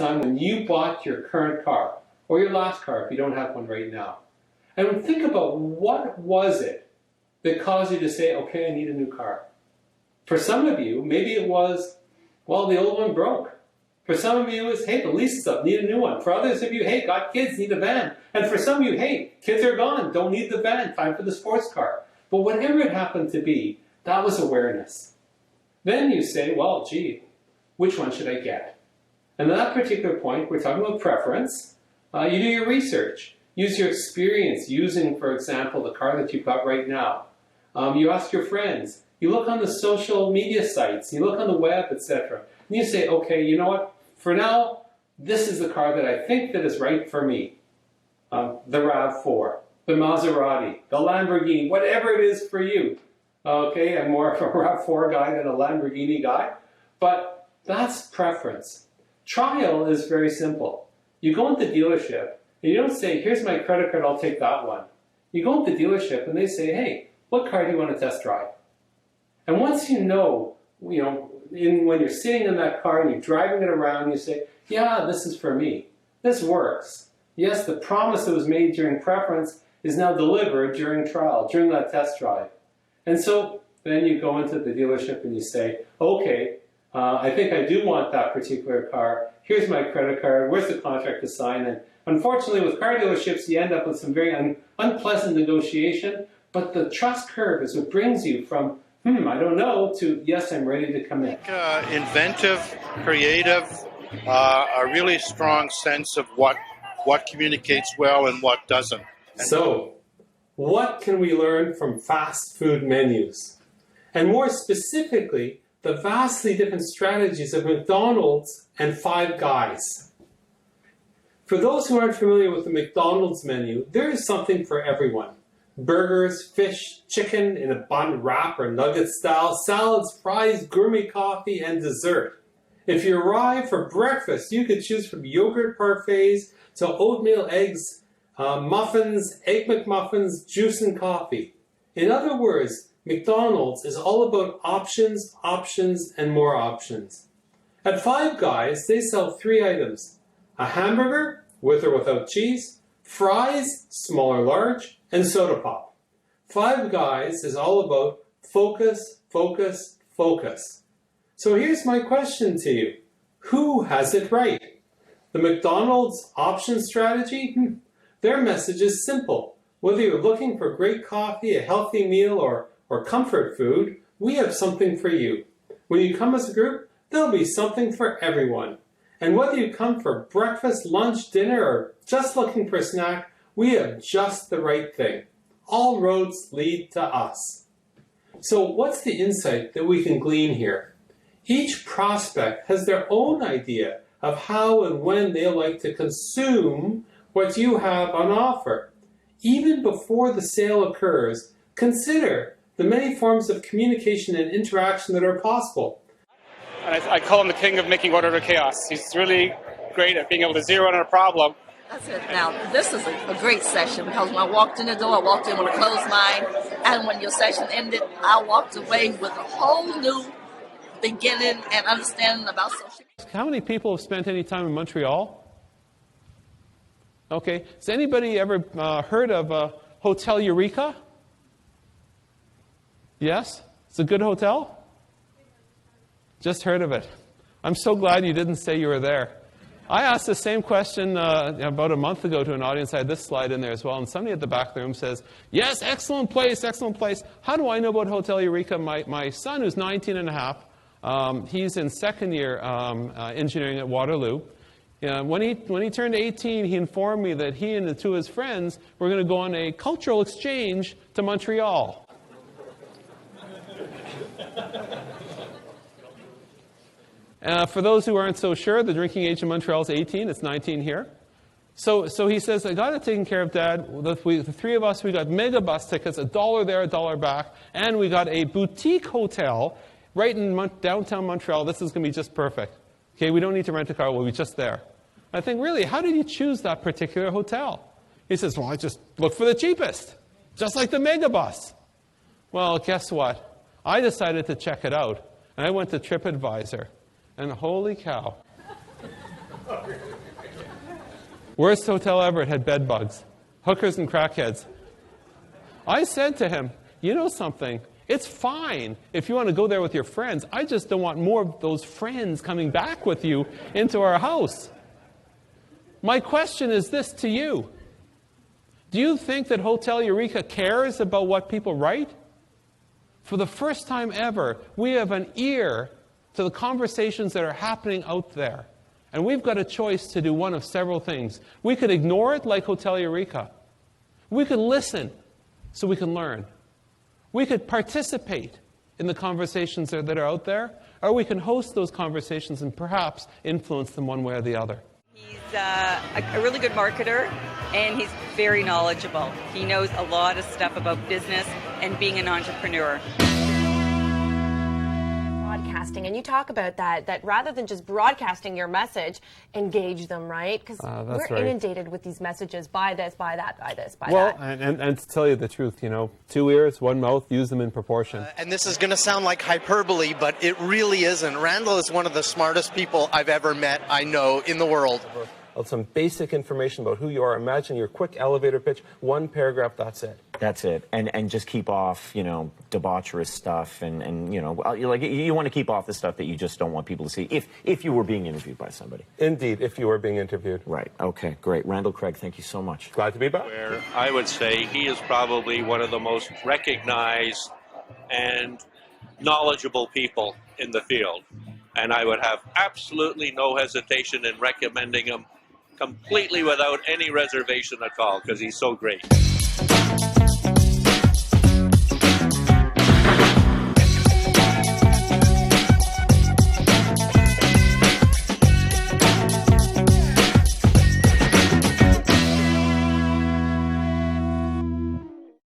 time when you bought your current car, or your last car if you don't have one right now. And think about what was it that caused you to say, okay, I need a new car. For some of you, maybe it was, well, the old one broke. For some of you, it was, hey, the lease is up, need a new one. For others of you, hey, got kids, need a van. And for some of you, hey, kids are gone, don't need the van, time for the sports car. But whatever it happened to be, that was awareness. Then you say, well, gee, which one should I get? And at that particular point, we're talking about preference. You do your research. Use your experience using, for example, the car that you've got right now. You ask your friends. You look on the social media sites. You look on the web, etc. And you say, okay, you know what? For now, this is the car that I think that is right for me. The RAV4, the Maserati, the Lamborghini, whatever it is for you. Okay, I'm more of a RAV4 guy than a Lamborghini guy. But that's preference. Trial is very simple. You go into the dealership, and you don't say, here's my credit card, I'll take that one. You go into the dealership, and they say, hey, what car do you want to test drive? And once you know, when you're sitting in that car and you're driving it around, you say, yeah, this is for me. This works. Yes, the promise that was made during preference is now delivered during trial, during that test drive. And so then you go into the dealership and you say, okay, I think I do want that particular car. Here's my credit card. Where's the contract to sign? And unfortunately, with car dealerships, you end up with some very unpleasant negotiation. But the trust curve is what brings you from, I don't know, to, yes, I'm ready to come in. Inventive, creative, a really strong sense of what communicates well and what doesn't. So, what can we learn from fast food menus? And more specifically, the vastly different strategies of McDonald's and Five Guys. For those who aren't familiar with the McDonald's menu, there is something for everyone. Burgers, fish, chicken in a bun wrap or nugget style, salads, fries, gourmet coffee, and dessert. If you arrive for breakfast, you could choose from yogurt parfaits to oatmeal eggs, muffins, egg McMuffins, juice, and coffee. In other words, McDonald's is all about options, options, and more options. At Five Guys, they sell 3 items. A hamburger, with or without cheese, fries, small or large, and soda pop. Five Guys is all about focus, focus, focus. So here's my question to you. Who has it right? The McDonald's option strategy? Their message is simple. Whether you're looking for great coffee, a healthy meal, or comfort food, we have something for you. When you come as a group, there'll be something for everyone. And whether you come for breakfast, lunch, dinner, or just looking for a snack, we have just the right thing. All roads lead to us. So what's the insight that we can glean here? Each prospect has their own idea of how and when they like to consume what you have on offer. Even before the sale occurs, consider the many forms of communication and interaction that are possible. And I call him the king of making order to chaos. He's really great at being able to zero in on a problem. That's it. Now, this is a great session because when I walked in the door, I walked in with a closed mind. And when your session ended, I walked away with a whole new beginning and understanding about social media. How many people have spent any time in Montreal? Okay. Has anybody ever heard of Hotel Eureka? Yes? It's a good hotel? Just heard of it. I'm so glad you didn't say you were there. I asked the same question about a month ago to an audience. I had this slide in there as well. And somebody at the back of the room says, yes, excellent place, excellent place. How do I know about Hotel Eureka? My son, who's 19 and a half, he's in second year engineering at Waterloo. When he turned 18, he informed me that he and the 2 of his friends were going to go on a cultural exchange to Montreal. For those who aren't so sure, the drinking age in Montreal is 18. It's 19 here. So he says, I got it taken care of, Dad. The 3 of us, we got mega bus tickets, $1 there, $1 back, and we got a boutique hotel right in downtown Montreal. This is going to be just perfect. Okay, we don't need to rent a car. We'll be just there. I think, really, how did you choose that particular hotel? He says, well, I just looked for the cheapest, just like the mega bus. Well, guess what? I decided to check it out, and I went to TripAdvisor. And holy cow, Worst hotel ever, it had bed bugs, hookers and crackheads. I said to him, you know something? It's fine if you want to go there with your friends. I just don't want more of those friends coming back with you into our house. My question is this to you. Do you think that Hotel Eureka cares about what people write? For the first time ever, we have an ear to the conversations that are happening out there. And we've got a choice to do one of several things. We could ignore it like Hotel Eureka. We could listen so we can learn. We could participate in the conversations that are out there, or we can host those conversations and perhaps influence them one way or the other. He's a really good marketer, and he's very knowledgeable. He knows a lot of stuff about business and being an entrepreneur. Broadcasting, and you talk about that rather than just broadcasting your message, engage them, right? Because we're inundated with these messages, buy this, buy that, buy this, buy that. Well, and to tell you the truth, 2 ears, 1 mouth, use them in proportion. And this is going to sound like hyperbole, but it really isn't. Randall is one of the smartest people I've ever met, I know, in the world. Some basic information about who you are. Imagine your quick elevator pitch, 1 paragraph, that's it. That's it. And just keep off, debaucherous stuff and you want to keep off the stuff that you just don't want people to see if you were being interviewed by somebody. Indeed, if you were being interviewed. Right. Okay, great. Randall Craig, thank you so much. Glad to be back. Where I would say he is probably one of the most recognized and knowledgeable people in the field. And I would have absolutely no hesitation in recommending him completely without any reservation at all, because he's so great.